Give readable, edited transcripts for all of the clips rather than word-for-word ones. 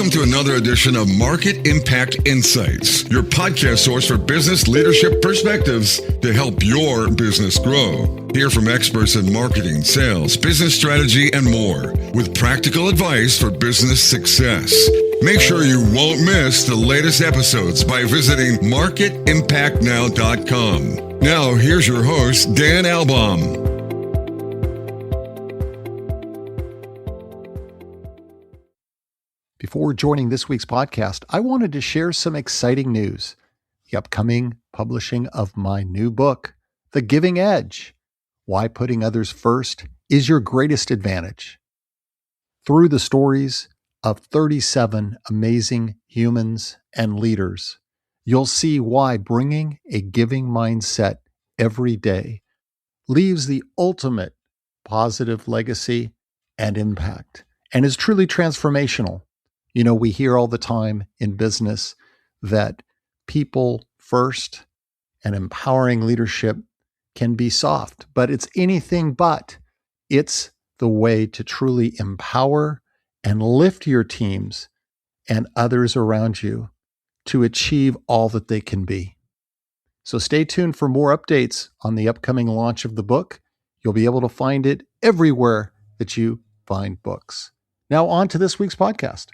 Welcome to another edition of Market Impact Insights, your podcast source for business leadership perspectives to help your business grow. Hear from experts in marketing, sales, business strategy, and more, with practical advice for business success. Make sure you won't miss the latest episodes by visiting marketimpactnow.com. Now, here's your host, Dan Albaum. Before joining this week's podcast, I wanted to share some exciting news. The upcoming publishing of my new book, The Giving Edge: Why Putting Others First is Your Greatest Advantage. Through the stories of 37 amazing humans and leaders, you'll see why bringing a giving mindset every day leaves the ultimate positive legacy and impact, and is truly transformational. You know, we hear all the time in business that people first and empowering leadership can be soft, but it's anything but. It's the way to truly empower and lift your teams and others around you to achieve all that they can be. So stay tuned for more updates on the upcoming launch of the book. You'll be able to find it everywhere that you find books. Now on to this week's podcast.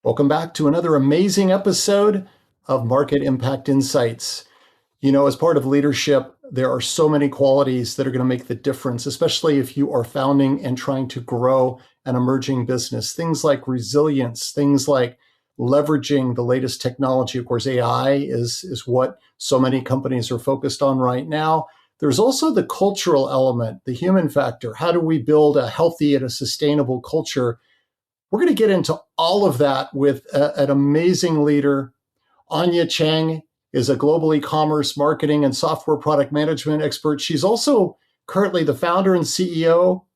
Welcome back to another amazing episode of Market Impact Insights. You know, as part of leadership, there are so many qualities that are going to make the difference, especially if you are founding and trying to grow an emerging business. Things like resilience, things like leveraging the latest technology. Of course, AI is what so many companies are focused on right now. There's also the cultural element, the human factor. How do we build a healthy and a sustainable culture? We're going to get into all of that with an amazing leader. Anya Cheng is a global e-commerce marketing and software product management expert. She's also currently the founder and CEO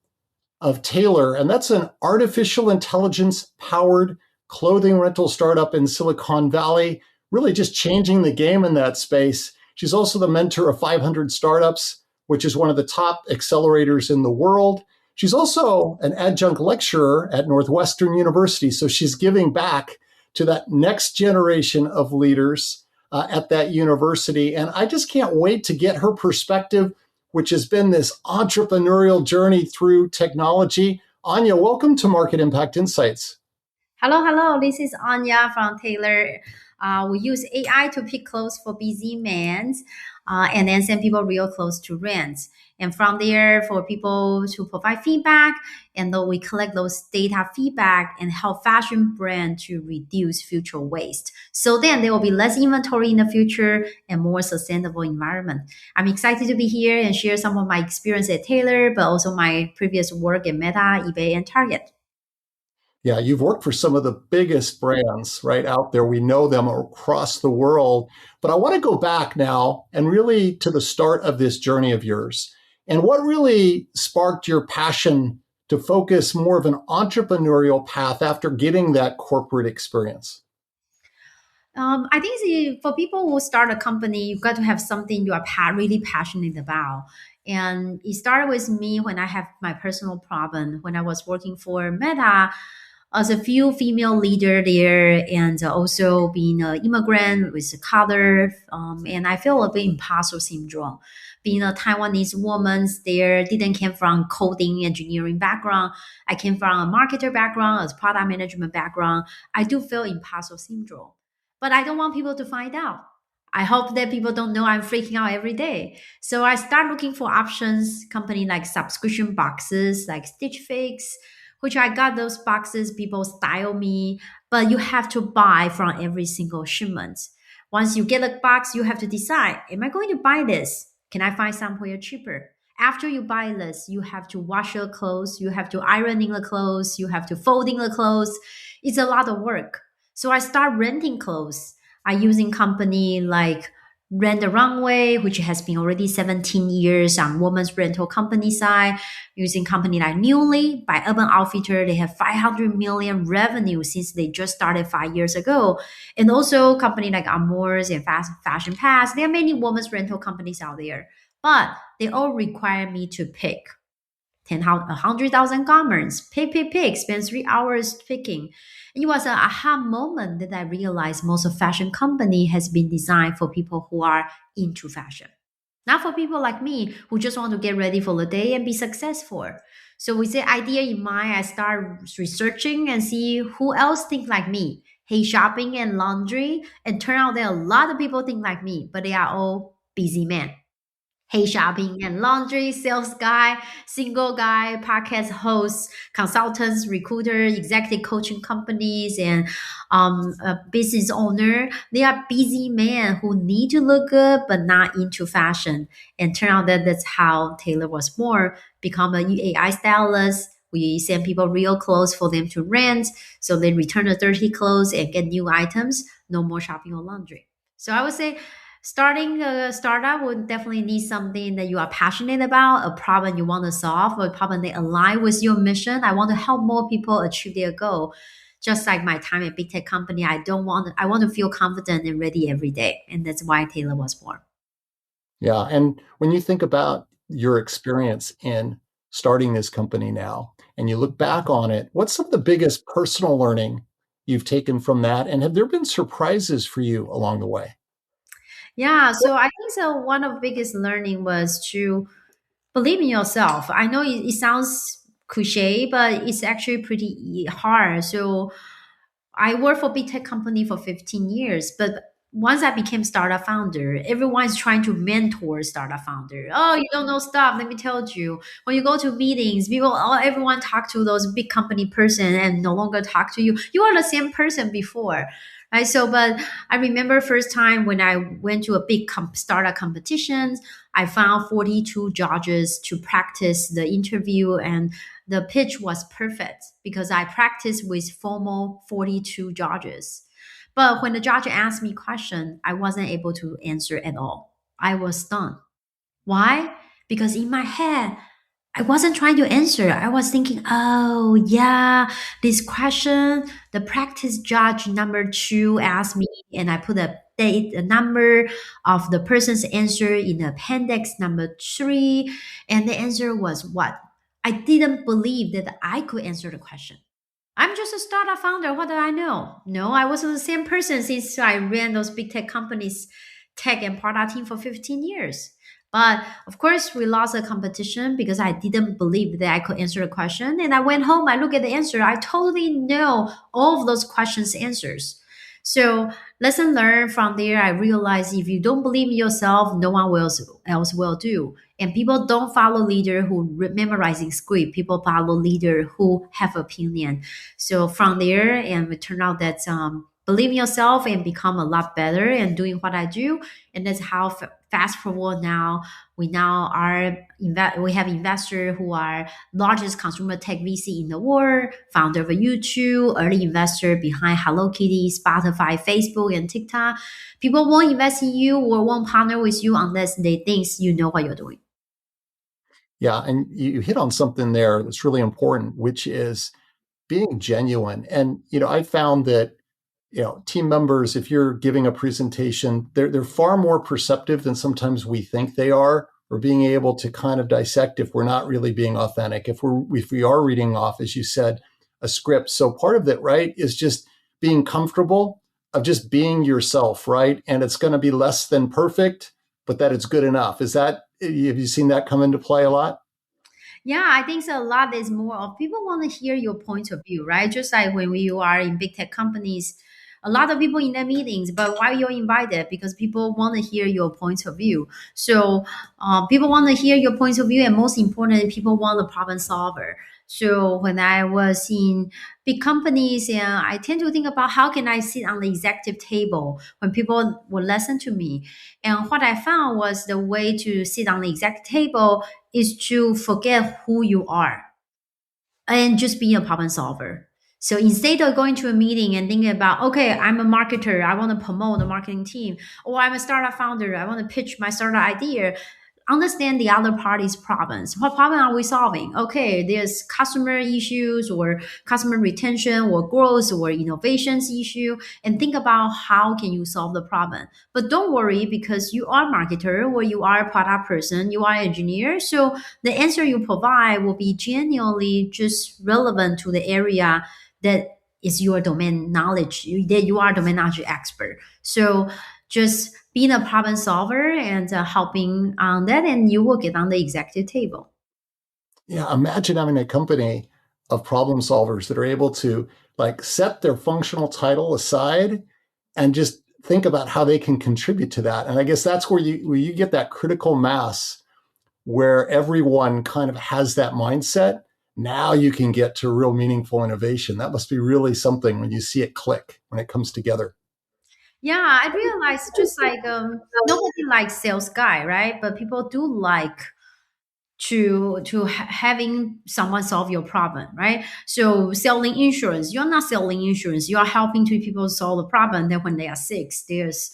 of Taylor, and that's an artificial intelligence-powered clothing rental startup in Silicon Valley, really just changing the game in that space. She's also the mentor of 500 Startups, which is one of the top accelerators in the world. She's also an adjunct lecturer at Northwestern University, so she's giving back to that next generation of leaders at that university. And I just can't wait to get her perspective, which has been this entrepreneurial journey through technology. Anya, welcome to Market Impact Insights. Hello. This is Anya from Taylor. We use AI to pick clothes for busy men and then send people real clothes to rent. And from there, for people to provide feedback, and then we collect those data feedback and help fashion brand to reduce future waste. So then there will be less inventory in the future and more sustainable environment. I'm excited to be here and share some of my experience at Taylor, but also my previous work at Meta, eBay, and Target. Yeah, you've worked for some of the biggest brands right out there. We know them across the world. But I want to go back now and really to the start of this journey of yours. And what really sparked your passion to focus more of an entrepreneurial path after getting that corporate experience? I think for people who start a company, you've got to have something you are really passionate about. And it started with me when I have my personal problem. When I was working for Meta, as a few female leader there, and also being an immigrant with a color, and I feel a bit imposter syndrome. Being a Taiwanese woman there, didn't come from coding engineering background. I came from a marketer background, as product management background. I do feel imposter syndrome, but I don't want people to find out. I hope that people don't know I'm freaking out every day. So I start looking for options, company like subscription boxes, like Stitch Fix, which I got those boxes, people style me, but you have to buy from every single shipment. Once you get a box, you have to decide, am I going to buy this? Can I find somewhere cheaper? After you buy this, you have to wash your clothes, you have to ironing the clothes, you have to folding the clothes. It's a lot of work. So I start renting clothes. I using company like Rent the Runway, which has been already 17 years on women's rental company side, using company like Newly by Urban Outfitter. They have 500 million revenue since they just started 5 years ago. And also company like Amours and Fashion Pass. There are many women's rental companies out there, but they all require me to pick. 100,000 garments. Pick. Spend 3 hours picking. It was an aha moment that I realized most of fashion company has been designed for people who are into fashion. Not for people like me who just want to get ready for the day and be successful. So with the idea in mind, I start researching and see who else think like me. Hey, shopping and laundry, and turn out that a lot of people think like me, but they are all busy men. Hey shopping and laundry, sales guy, single guy, podcast hosts, consultants, recruiter, executive coaching companies, and a business owner. They are busy men who need to look good but not into fashion. And turn out that that's how Taylor was born. Become a AI stylist. We send people real clothes for them to rent, so they return the dirty clothes and get new items. No more shopping or laundry. So I would say starting a startup would definitely need something that you are passionate about, a problem you want to solve, or a problem that align with your mission. I want to help more people achieve their goal. Just like my time at big tech company, I want to feel confident and ready every day. And that's why Taylor was born. Yeah. And when you think about your experience in starting this company now and you look back on it, what's some of the biggest personal learning you've taken from that? And have there been surprises for you along the way? Yeah, so I think so. One of the biggest learning was to believe in yourself. I know it sounds cliche, but it's actually pretty hard. So I worked for big tech company for 15 years, but once I became startup founder, everyone is trying to mentor startup founder. Oh, you don't know stuff. Let me tell you. When you go to meetings, everyone talk to those big company person and no longer talk to you. You are the same person before, right? So, but I remember first time when I went to a big startup competitions, I found 42 judges to practice the interview, and the pitch was perfect because I practiced with formal 42 judges. But when the judge asked me question, I wasn't able to answer at all. I was stunned. Why? Because in my head, I wasn't trying to answer. I was thinking, oh, yeah, this question, the practice judge number two asked me, and I put a date, a number of the person's answer in appendix number three, and the answer was what? I didn't believe that I could answer the question. I'm just a startup founder. What do I know? No, I was the same person since I ran those big tech companies, tech and product team for 15 years. But of course, we lost the competition because I didn't believe that I could answer the question. And I went home, I look at the answer. I totally know all of those questions' answers. So lesson learned from there, I realized if you don't believe in yourself, no one else will do. And people don't follow leader who memorizing script. People follow leader who have opinion. So from there, and it turned out that believe in yourself and become a lot better and doing what I do. And that's how fast forward now. We have investors who are largest consumer tech VC in the world, founder of YouTube, early investor behind Hello Kitty, Spotify, Facebook, and TikTok. People won't invest in you or won't partner with you unless they think you know what you're doing. Yeah. And you hit on something there that's really important, which is being genuine. And, I found that, team members, if you're giving a presentation, they're far more perceptive than sometimes we think they are, or being able to kind of dissect if we're not really being authentic, if we are reading off, as you said, a script. So part of it, right, is just being comfortable of just being yourself, right? And it's going to be less than perfect, but that it's good enough. Have you seen that come into play a lot? Yeah, I think so. A lot is more of people want to hear your point of view, right? Just like when you are in big tech companies, a lot of people in their meetings, but why you're invited? Because people want to hear your point of view. So people want to hear your point of view, and most importantly, people want a problem solver. So when I was in big companies, and I tend to think about how can I sit on the executive table when people will listen to me. And what I found was the way to sit on the executive table is to forget who you are and just be a problem solver. So instead of going to a meeting and thinking about, okay, I'm a marketer, I want to promote the marketing team, or I'm a startup founder, I want to pitch my startup idea, understand the other party's problems. What problem are we solving? Okay, there's customer issues or customer retention or growth or innovations issue, and think about how can you solve the problem. But don't worry, because you are a marketer or you are a product person, you are an engineer. So the answer you provide will be genuinely just relevant to the area that is your domain knowledge, that you are domain knowledge expert. So just being a problem solver and helping on that, and you will get on the executive table. Yeah, imagine having a company of problem solvers that are able to like set their functional title aside and just think about how they can contribute to that. And I guess that's where you get that critical mass where everyone kind of has that mindset. Now you can get to real meaningful innovation. That must be really something when you see it click, when it comes together. Yeah, I realized just like nobody likes sales guy, right? But people do like having someone solve your problem, right? So selling insurance, you're not selling insurance, you are helping two people solve the problem. That when they are sick, there's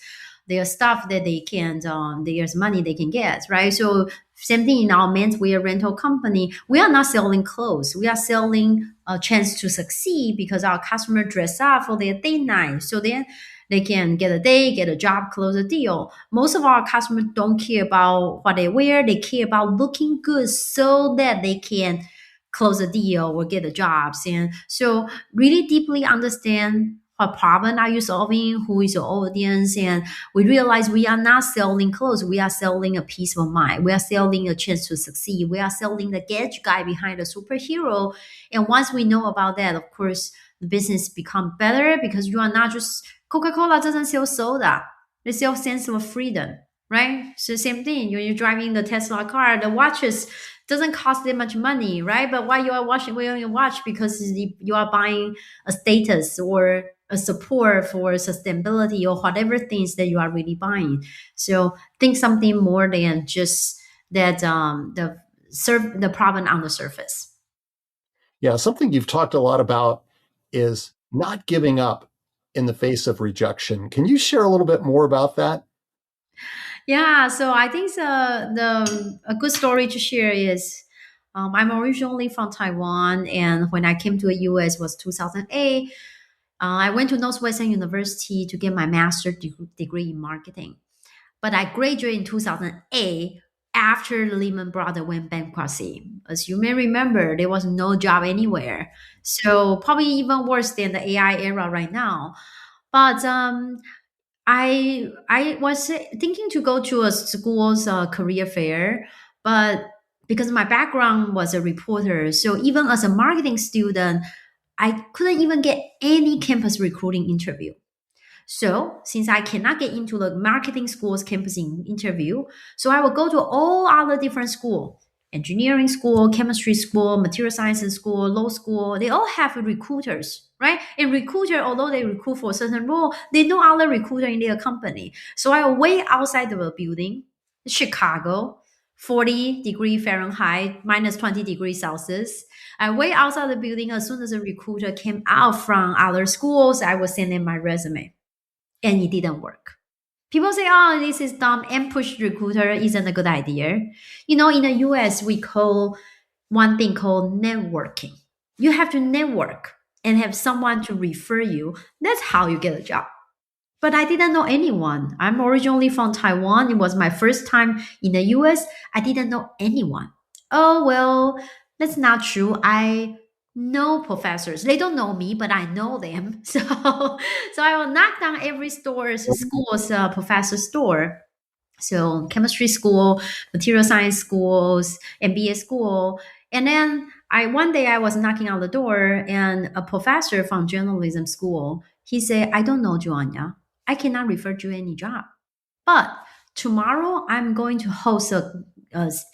stuff that they can't there's money they can get, right? So same thing in our menswear rental company. We are not selling clothes, we are selling a chance to succeed because our customer dress up for their date night, so then they can get a day, get a job, close a deal. Most of our customers don't care about what they wear. They care about looking good so that they can close a deal or get the jobs. And so really deeply understand what problem are you solving, who is your audience. And we realize we are not selling clothes. We are selling a peace of mind. We are selling a chance to succeed. We are selling the gadget guy behind the superhero. And once we know about that, of course, the business become better because you are not just Coca-Cola doesn't sell soda. They sell sense of freedom, right? So same thing. When you're driving the Tesla car, the watches doesn't cost that much money, right? But why you are wearing a watch? Because you are buying a status or a support for sustainability or whatever things that you are really buying. So think something more than just that the problem on the surface. Yeah, something you've talked a lot about is not giving up in the face of rejection. Can you share a little bit more about that? Yeah, so I think the a good story to share is I'm originally from Taiwan, and when I came to the US was 2008. I went to Northwestern University to get my master's degree in marketing. But I graduated in 2008 after Lehman Brothers went bankruptcy. As you may remember, there was no job anywhere. So probably even worse than the AI era right now. But I was thinking to go to a school's career fair, but because my background was a reporter, so even as a marketing student, I couldn't even get any campus recruiting interview. So, since I cannot get into the marketing school's campus interview, so I will go to all other different school, engineering school, chemistry school, material sciences school, law school. They all have recruiters, right? And recruiter, although they recruit for a certain role, they know other recruiter in their company. So I will wait outside of a building, Chicago, 40-degree Fahrenheit, minus 20 degrees Celsius. I wait outside the building. As soon as a recruiter came out from other schools, I will send in my resume, and it didn't work. People say, oh, this is dumb, and push recruiter isn't a good idea. In the US, we call one thing called networking. You have to network and have someone to refer you. That's how you get a job. But I didn't know anyone. I'm originally from Taiwan. It was my first time in the US. I didn't know anyone. Oh, well, that's not true. I know professors. They don't know me, but I know them. So I will knock down every school's professor store. So chemistry school, material science schools, MBA school. And then one day I was knocking on the door, and a professor from journalism school, he said, I don't know you, Anya. I cannot refer you any job. But tomorrow I'm going to host a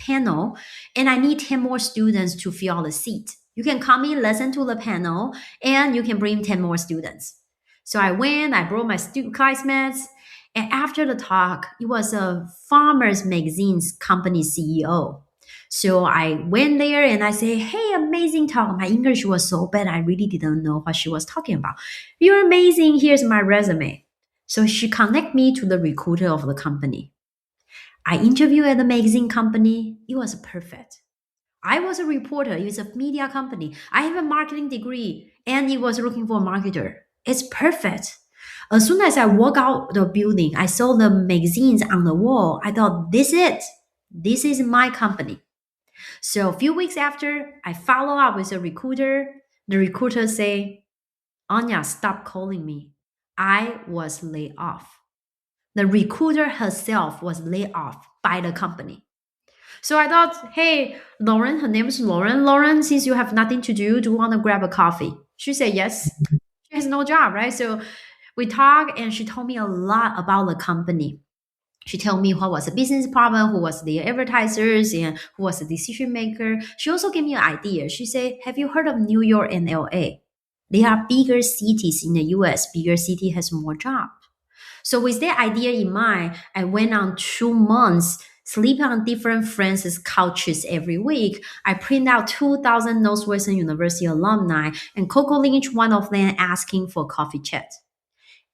panel, and I need 10 more students to fill the seat. You can come in, listen to the panel, and you can bring 10 more students. So I went, I brought my classmates, and after the talk, it was a Farmers Magazine's company CEO. So I went there and I say, hey, amazing talk. My English was so bad, I really didn't know what she was talking about. You're amazing. Here's my resume. So she connect me to the recruiter of the company. I interviewed at the magazine company. It was perfect. I was a reporter. It was a media company. I have a marketing degree and it was looking for a marketer. It's perfect. As soon as I walk out the building, I saw the magazines on the wall. I thought, this is it. This is my company. So a few weeks after, I follow up with a recruiter. The recruiter say, Anya, stop calling me. I was laid off. The recruiter herself was laid off by the company. So I thought, hey, Lauren, her name is Lauren. Lauren, since you have nothing to do you want to grab a coffee? She said yes. She has no job, right? So we talked and she told me a lot about the company. She told me what was the business problem, who was the advertisers, and who was the decision maker. She also gave me an idea. She said, have you heard of New York and LA? They are bigger cities in the US. Bigger city has more jobs. So with that idea in mind, I went on 2 months sleeping on different friends' couches every week. I print out 2,000 Northwestern University alumni and calling each one of them asking for coffee chat.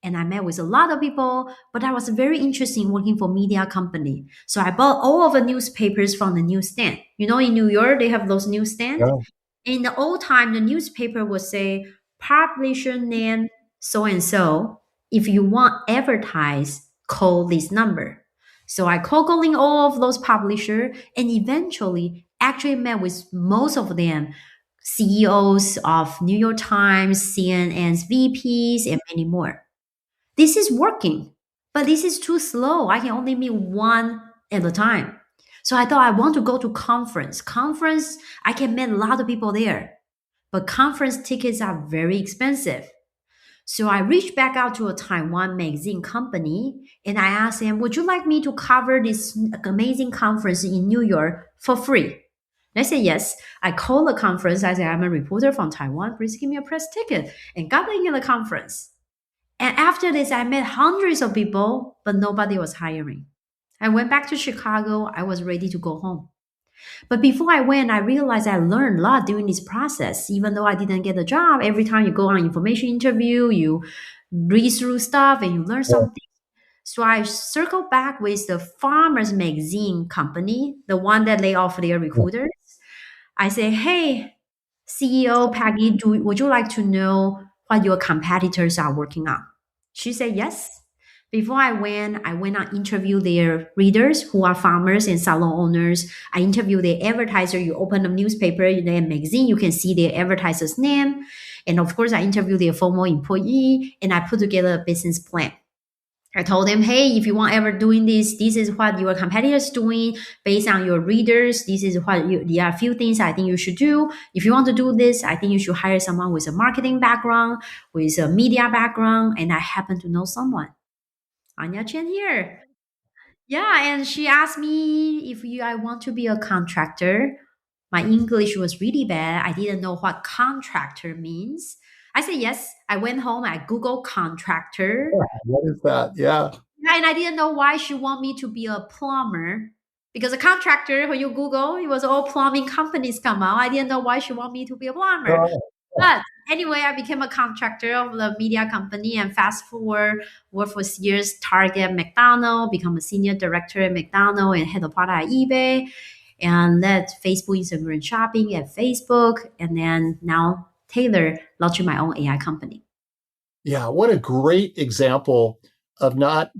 And I met with a lot of people, but I was very interested in working for media company. So I bought all of the newspapers from the newsstand. You know, in New York, they have those newsstands. Yeah. In the old time, the newspaper would say, publisher name so and so. If you want advertise, call this number. So I called calling all of those publishers and eventually actually met with most of them, CEOs of New York Times, CNN's VPs, and many more. This is working, but this is too slow. I can only meet one at a time. So I thought I want to go to conference. Conference, I can meet a lot of people there, but conference tickets are very expensive. So I reached back out to a Taiwan magazine company and I asked them, would you like me to cover this amazing conference in New York for free? They said yes. I called the conference. I said, I'm a reporter from Taiwan. Please give me a press ticket and got into the conference. And after this, I met hundreds of people, but nobody was hiring. I went back to Chicago. I was ready to go home. But before I went, I realized I learned a lot during this process. Even though I didn't get the job, every time you go on information interview, you read through stuff and you learn Yeah. something. So I circled back with the Farmers Magazine company, the one that laid off their recruiters. I say, hey, CEO Peggy, would you like to know what your competitors are working on? She said yes. Before I went on interview their readers who are farmers and salon owners. I interview their advertiser. You open a newspaper, their magazine, you can see their advertiser's name. And of course, I interview their former employee and I put together a business plan. I told them, hey, if you want ever doing this, this is what your competitors doing based on your readers. This is what there are a few things I think you should do. If you want to do this, I think you should hire someone with a marketing background, with a media background. And I happen to know someone. Anya Chen here. Yeah, and she asked me if I want to be a contractor. My English was really bad. I didn't know what contractor means. I said yes. I went home. I Googled contractor. What is that? Yeah. Yeah, and I didn't know why she want me to be a plumber because a contractor, when you Google, it was all plumbing companies come out. I didn't know why she want me to be a plumber. Oh, But anyway, I became a contractor of the media company and fast forward, worked for years, Target, McDonald's, become a senior director at McDonald's and head of product at eBay and led Facebook Instagram shopping at Facebook. And then now Taylor launching my own AI company. yeah. What a great example of not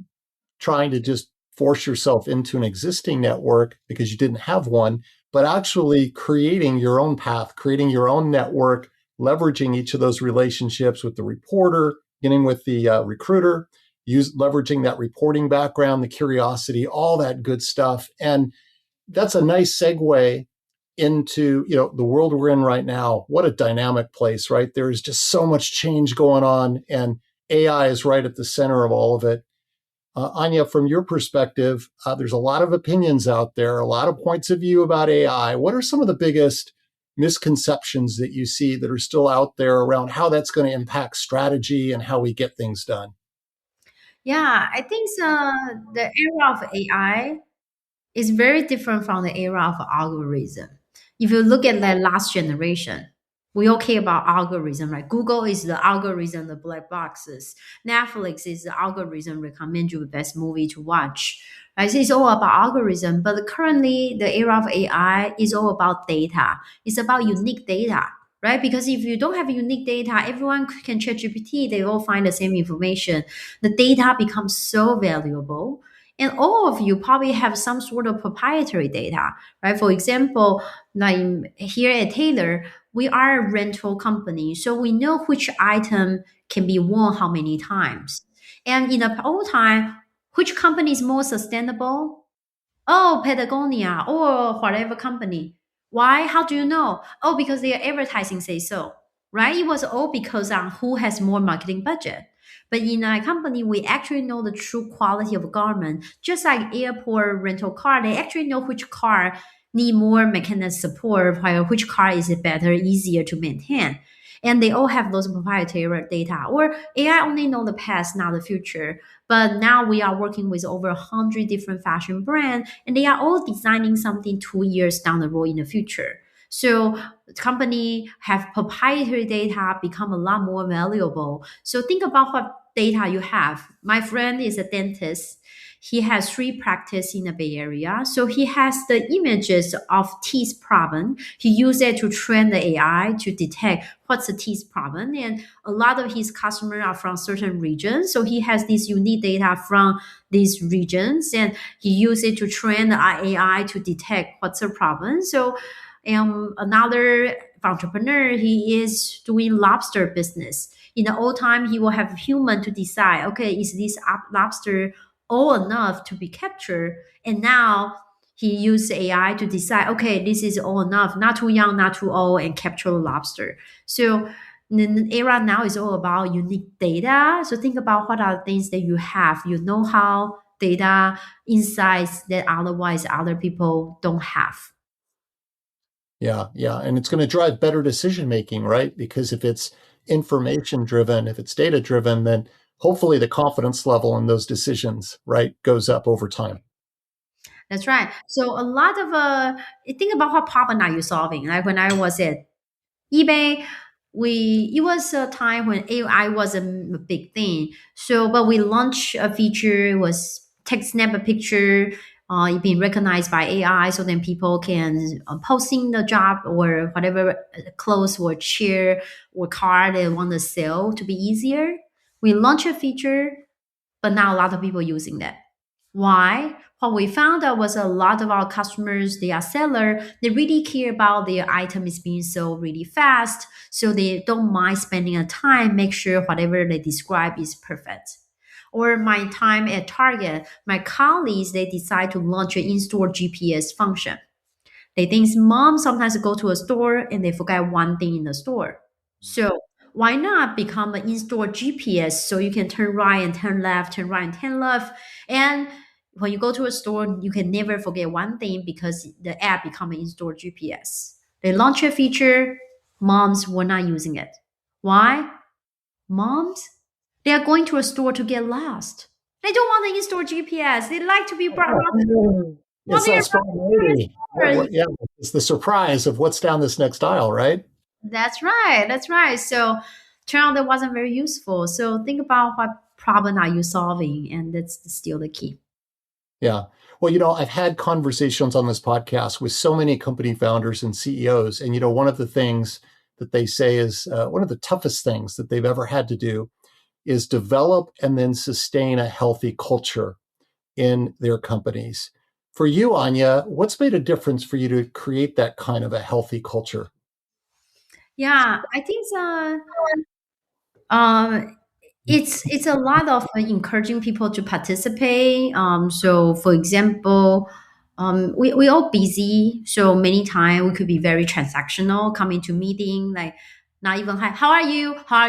trying to just force yourself into an existing network because you didn't have one, but actually creating your own path, creating your own network, leveraging each of those relationships with the reporter, getting with the recruiter, leveraging that reporting background, the curiosity, all that good stuff. And that's a nice segue into the world we're in right now. What a dynamic place, right? There's just so much change going on, and AI is right at the center of all of it. Anya, from your perspective, there's a lot of opinions out there, a lot of points of view about AI. What are some of the biggest misconceptions that you see that are still out there around how that's going to impact strategy and how we get things done? Yeah, I think the era of AI is very different from the era of algorithm. If you look at the last generation, We all care about algorithm, right? Google is the algorithm, the black boxes. Netflix is the algorithm recommend you the best movie to watch. Right? So it's all about algorithm. But currently, the era of AI is all about data. It's about unique data, right? Because if you don't have unique data, everyone can check GPT. They all find the same information. The data becomes so valuable. And all of you probably have some sort of proprietary data, right? For example, like here at Taylor, we are a rental company, so we know which item can be worn how many times. And in the old time, which company is more sustainable? Oh, Patagonia or whatever company. Why? How do you know? Oh, because their advertising say so, right? It was all because on who has more marketing budget. But in a company, we actually know the true quality of a garment. Just like airport rental car, they actually know which car need more mechanical support, while which car is better, easier to maintain. And they all have those proprietary data. Or AI only know the past, not the future. But now we are working with over 100 different fashion brands, and they are all designing something 2 years down the road in the future. So the company have proprietary data become a lot more valuable. So think about what data you have. My friend is a dentist. He has 3 practice in the Bay Area. So he has the images of teeth problem. He used it to train the AI to detect what's the teeth problem. And a lot of his customers are from certain regions. So he has this unique data from these regions, and he used it to train the AI to detect what's the problem. So another entrepreneur, he is doing lobster business. In the old time, he will have human to decide, okay, is this lobster old enough to be captured? And now he used AI to decide, okay, this is old enough, not too young, not too old, and capture the lobster. So the era now is all about unique data. So think about what are the things that you have, you know how data insights that otherwise other people don't have. Yeah, yeah. And it's going to drive better decision making, right? Because if it's information driven, if it's data driven, then hopefully the confidence level in those decisions, right, goes up over time. That's right. So a lot of think about what problem are you solving? Like when I was at eBay, we it was a time when AI was a big thing. So, but we launched a feature was take snap a picture. It being recognized by AI, so then people can posting the job or whatever clothes or chair or car they want to sell to be easier. We launched a feature, but now a lot of people using that. Why? What we found out was a lot of our customers, they are seller, they really care about their item is being sold really fast. So they don't mind spending a time, make sure whatever they describe is perfect. Or my time at Target, my colleagues, they decide to launch an in-store GPS function. They think mom sometimes go to a store and they forget one thing in the store. So why not become an in-store GPS so you can turn right and turn left, turn right and turn left. And when you go to a store, you can never forget one thing because the app become an in-store GPS. They launch a feature, moms were not using it. Why? Moms, they are going to a store to get lost. They don't want the in-store GPS. They like to be brought up. It's Mommy, that spontaneity. Yeah, it's the surprise of what's down this next aisle, right? That's right. That's right. So turn out that wasn't very useful. So think about what problem are you solving, and that's still the key. Yeah. Well, I've had conversations on this podcast with so many company founders and CEOs. And, one of the things that they say is one of the toughest things that they've ever had to do is develop and then sustain a healthy culture in their companies. For you, Anya, what's made a difference for you to create that kind of a healthy culture? Yeah, I think um, it's a lot of encouraging people to participate. So for example, we all busy, so many times we could be very transactional, coming to meeting like not even hi, how are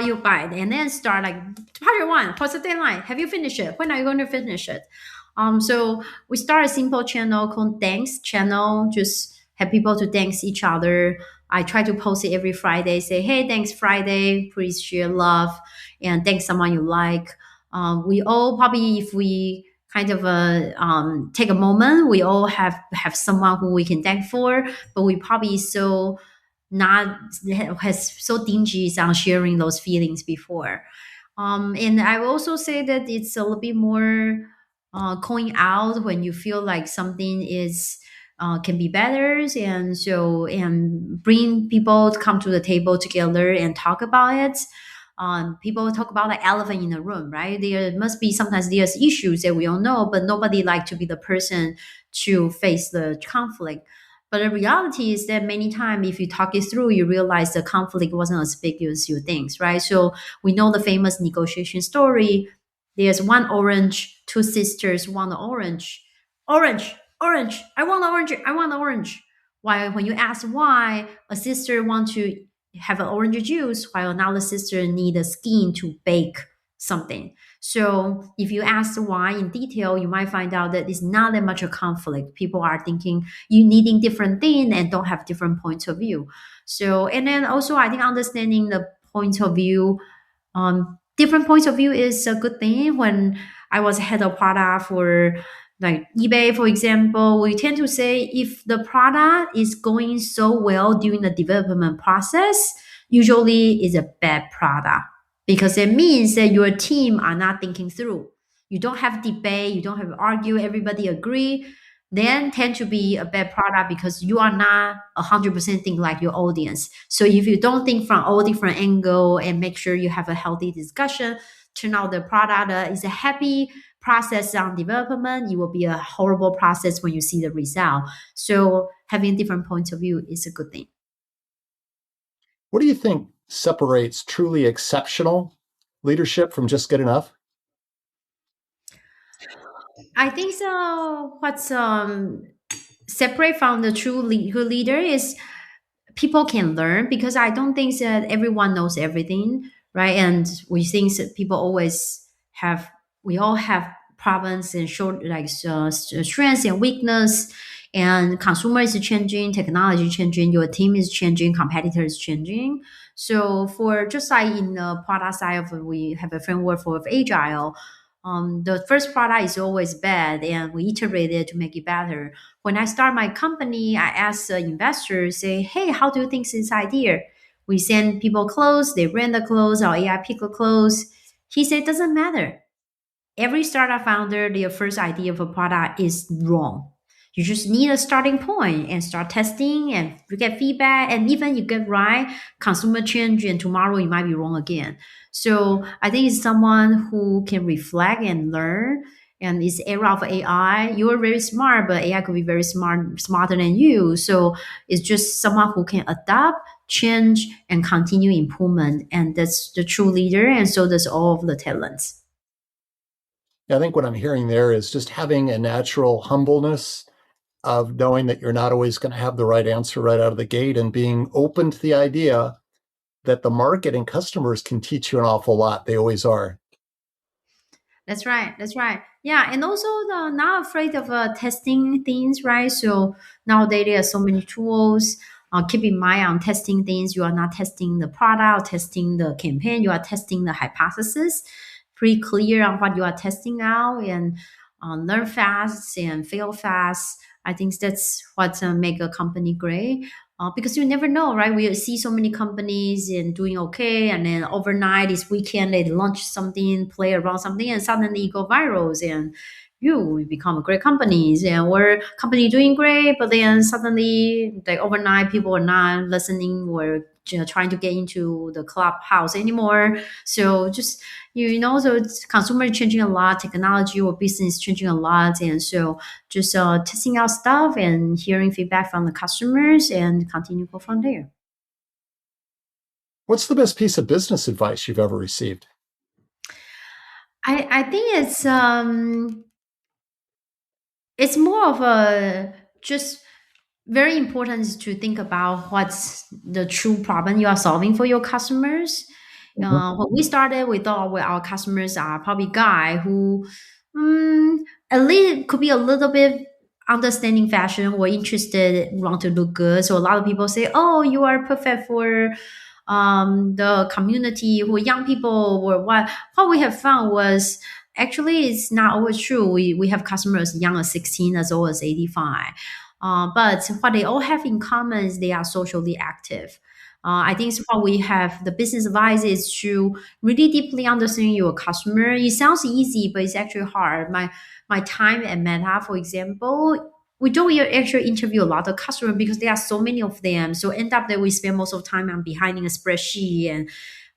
you by, and then start like part one, what's the deadline? Have you finished it? When are you going to finish it? So we start a simple channel called Thanks channel, just have people to thanks each other. I try to post it every Friday, say, hey, thanks Friday, please share love and thank someone you like. We all probably, if we kind of take a moment, we all have someone who we can thank for, but we probably so not has so dingy on sharing those feelings before. And I will also say that it's a little bit more calling out when you feel like something is can be better, and so and bring people to come to the table together and talk about it. People talk about the elephant in the room, right? There must be sometimes there's issues that we all know, but nobody like to be the person to face the conflict. But the reality is that many times, if you talk it through, you realize the conflict wasn't as big as you think, right? So we know the famous negotiation story. There's one orange, two sisters want the orange. Orange, orange, I want the orange, I want the orange. While when you ask why, a sister want to have an orange juice, while another sister need a skin to bake something. So if you ask why in detail, you might find out that it's not that much a conflict. People are thinking you needing different thing and don't have different points of view. So and then also I think understanding the point of view, different points of view is a good thing. When I was head of product for like eBay, for example, we tend to say if the product is going so well during the development process, usually is a bad product because it means that your team are not thinking through. You don't have debate, you don't have argue, everybody agree. Then tend to be a bad product because you are not 100% think like your audience. So if you don't think from all different angle and make sure you have a healthy discussion, turn out the product is a happy process on development, it will be a horrible process when you see the result. So having different points of view is a good thing. What do you think separates truly exceptional leadership from just good enough? I think so. What's separate from the true good leader is people can learn, because I don't think that everyone knows everything, right? And we think that people always have, we all have problems and short like strengths and weakness. And consumer is changing, technology changing, your team is changing, competitors changing. So for just like in the product side of it, we have a framework for agile. The first product is always bad, and we iterate it to make it better. When I start my company, I ask investors, say, hey, how do you think this idea? We send people clothes, they rent the clothes, or AI pick the clothes. He said, doesn't matter. Every startup founder, their first idea of a product is wrong. You just need a starting point and start testing and you get feedback. And even you get right, consumer change, and tomorrow you might be wrong again. So I think it's someone who can reflect and learn. And it's era of AI. You're very smart, but AI could be very smarter than you. So it's just someone who can adapt, change, and continue improvement. And that's the true leader. And so does all of the talents. I think what I'm hearing there is just having a natural humbleness of knowing that you're not always going to have the right answer right out of the gate, and being open to the idea that the market and customers can teach you an awful lot. They always are. That's right. That's right. Yeah, and also not afraid of testing things, right? So nowadays there are so many tools. Keep in mind on testing things. You are not testing the product, or testing the campaign. You are testing the hypothesis. Pretty clear on what you are testing out, and learn fast and fail fast. I think that's what make a company great. Because you never know, right? We see so many companies and doing okay, and then overnight, this weekend, they launch something, play around something, and suddenly it go viral, and you become a great companies, and we're company doing great, but then suddenly, like overnight, people are not listening or trying to get into the clubhouse anymore. So just so it's consumer changing a lot, technology or business changing a lot, and so just testing out stuff and hearing feedback from the customers and continue go from there. What's the best piece of business advice you've ever received? I think it's more of a just very important to think about what's the true problem you are solving for your customers. Mhm. When we started, we thought well, our customers are probably guy who at least could be a little bit understanding fashion or interested, want to look good. So a lot of people say, "Oh, you are perfect for the community who young people or what." What we have found was actually it's not always true. We have customers young as 16 as old as 85. But what they all have in common is they are socially active. I think what we have the business advice is to really deeply understand your customer. It sounds easy, but it's actually hard. My time at Meta, for example, we don't actually interview a lot of customers because there are so many of them. So end up that we spend most of the time on behind in a spreadsheet. And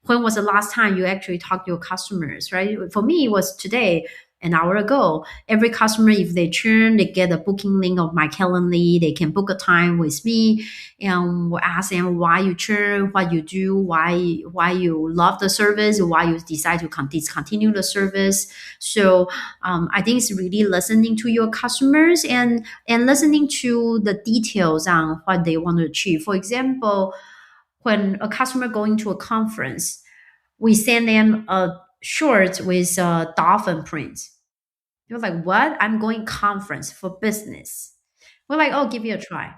when was the last time you actually talked to your customers, right? For me, it was today, an hour ago. Every customer, if they churn, they get a booking link of my Calendly. They can book a time with me, and we'll ask them why you churn, what you do, why you love the service, why you decide to discontinue the service. So I think it's really listening to your customers and listening to the details on what they want to achieve. For example, when a customer going to a conference, we send them a shirt with a dolphin print. You're like, what? I'm going conference for business. We're like, oh, give it a try.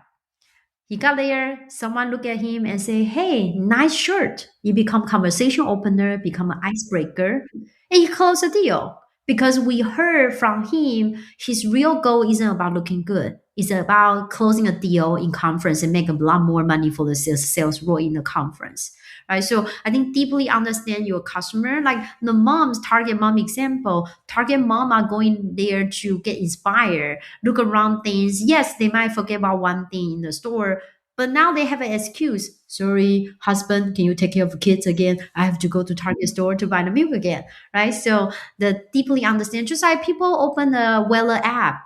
He got there, someone look at him and say, hey, nice shirt. You become conversation opener, become an icebreaker, and you close the deal. Because we heard from him, his real goal isn't about looking good. It's about closing a deal in conference and make a lot more money for the sales role in the conference. Right. So I think deeply understand your customer. Like the mom's target mom example, target mom are going there to get inspired, look around things. Yes, they might forget about one thing in the store, but now they have an excuse. Sorry, husband, can you take care of kids again? I have to go to Target store to buy the milk again. Right. So the deeply understand, just like people open the Weller app.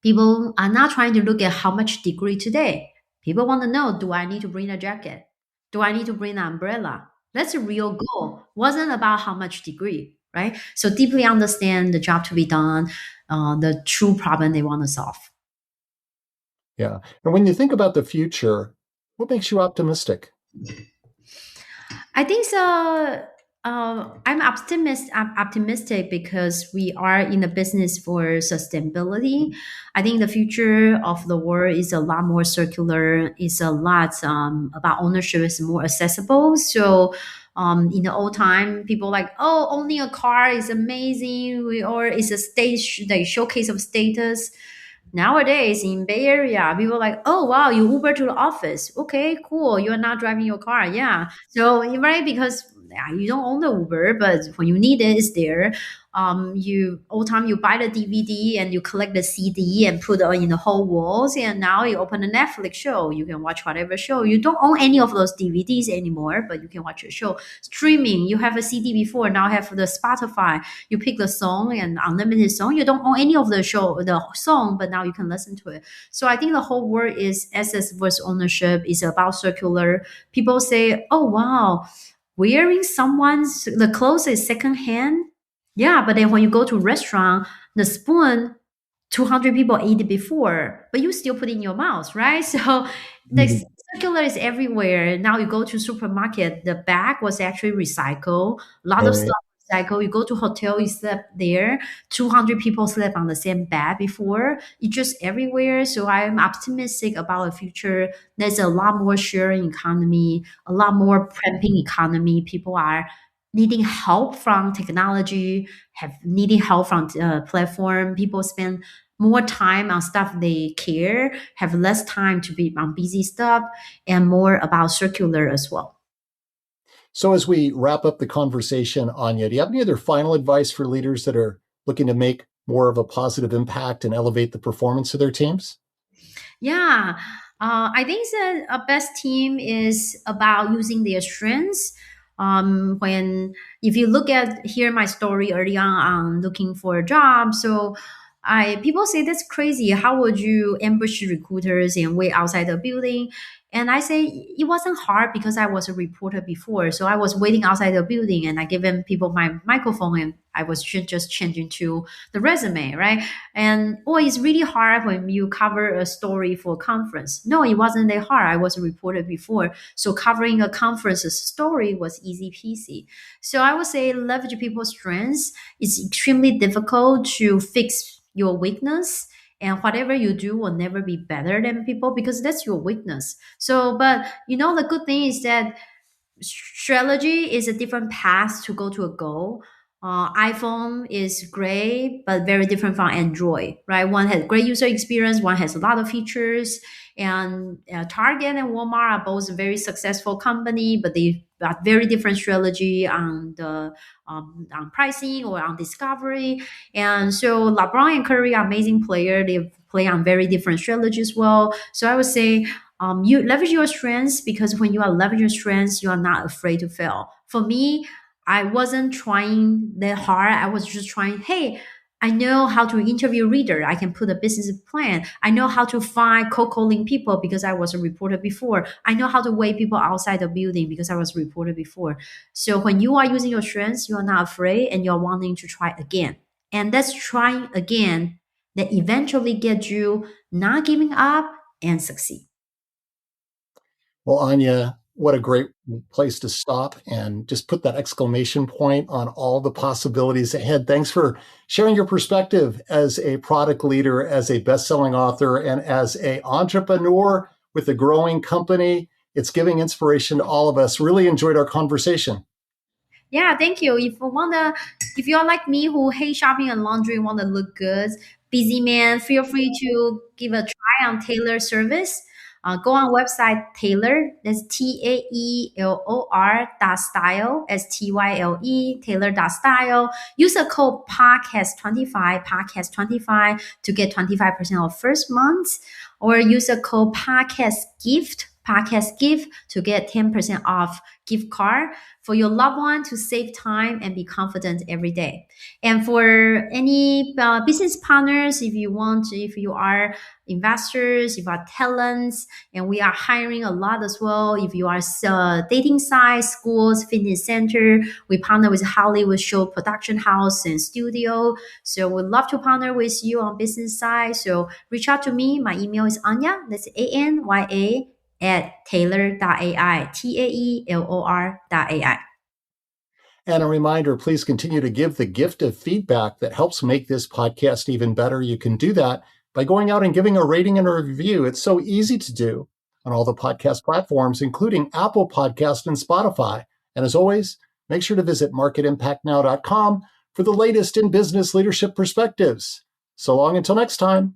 People are not trying to look at how much degree today. People want to know, do I need to bring a jacket? Do I need to bring an umbrella? That's a real goal. Wasn't about how much degree, right? So deeply understand the job to be done, the true problem they want to solve. Yeah. And when you think about the future, what makes you optimistic? I think so. I'm optimistic because we are in the business for sustainability. I think the future of the world is a lot more circular. It's a lot about ownership is more accessible. So in the old time, people like, oh, owning a car is amazing, or it's a stage, like showcase of status. Nowadays in Bay Area, people are like, oh wow, you Uber to the office. Okay, cool. You're not driving your car. Yeah. So right, because yeah, you don't own the Uber, but when you need it, it's there. You all time you buy the DVD and you collect the CD and put it in the whole walls, and now you open a Netflix show. You can watch whatever show. You don't own any of those DVDs anymore, but you can watch a show. Streaming, you have a CD before, now have the Spotify. You pick the song and unlimited song. You don't own any of the song, but now you can listen to it. So I think the whole word is assets versus ownership is about circular. People say, oh wow, wearing someone's the clothes is secondhand. Yeah, but then when you go to restaurant, the spoon 200 people ate it before, but you still put it in your mouth, right? So the circular is everywhere. Now you go to supermarket, the bag was actually recycled. A lot of Right. stuff recycled. You go to hotel, you slept there. 200 people slept on the same bed before. It's just everywhere. So I'm optimistic about the future. There's a lot more sharing economy, a lot more prepping economy. People are needing help from technology, have needing help from platform. People spend more time on stuff they care, have less time to be on busy stuff, and more about circular as well. So as we wrap up the conversation, Anya, do you have any other final advice for leaders that are looking to make more of a positive impact and elevate the performance of their teams? Yeah, I think that a best team is about using their strengths. When if you look at here my story early on looking for a job, so I people say that's crazy. How would you ambush recruiters and wait outside the building? And I say it wasn't hard because I was a reporter before, so I was waiting outside the building and I given people my microphone and I was just changing to the resume, right? And oh, it's really hard when you cover a story for a conference. No, it wasn't that hard. I was a reporter before. So covering a conference's story was easy peasy. So I would say leverage people's strengths. It's extremely difficult to fix your weakness. And whatever you do will never be better than people because that's your weakness. So, but the good thing is that strategy is a different path to go to a goal. iPhone is great, but very different from Android, right? One has great user experience, one has a lot of features. And Target and Walmart are both very successful company, but they got very different strategy on the on pricing or on discovery. And so LeBron and Curry are amazing player. They play on very different strategy as well. So I would say you leverage your strengths, because when you are leveraging your strengths, you are not afraid to fail. For me, I wasn't trying that hard. I was just trying, hey, I know how to interview reader. I can put a business plan. I know how to find cold calling people because I was a reporter before. I know how to wait people outside the building because I was a reporter before. So when you are using your strengths, you are not afraid and you're wanting to try again. And that's trying again that eventually gets you not giving up and succeed. Well, Anya, what a great place to stop and just put that exclamation point on all the possibilities ahead. Thanks for sharing your perspective as a product leader, as a best-selling author, and as an entrepreneur with a growing company. It's giving inspiration to all of us. Really enjoyed our conversation. Yeah, thank you. If you're like me who hate shopping and laundry, want to look good, busy man, feel free to give a try on Taylor service. Go on website Taylor. That's Taelor dot style, STYLE Taylor dot style. Use a code podcast 25 to get 25% off first month, or use a code podcast gift to get 10% off gift card for your loved one to save time and be confident every day. And for any business partners, if you are investors, if you are talents, and we are hiring a lot as well. If you are dating sites, schools, fitness center, we partner with Hollywood show production house and studio. So we'd love to partner with you on business side. So reach out to me. My email is Anya. That's Anya at taelor.ai, taelor.ai. And a reminder, please continue to give the gift of feedback that helps make this podcast even better. You can do that by going out and giving a rating and a review. It's so easy to do on all the podcast platforms, including Apple Podcast and Spotify. And as always, make sure to visit marketimpactnow.com for the latest in business leadership perspectives. So long until next time.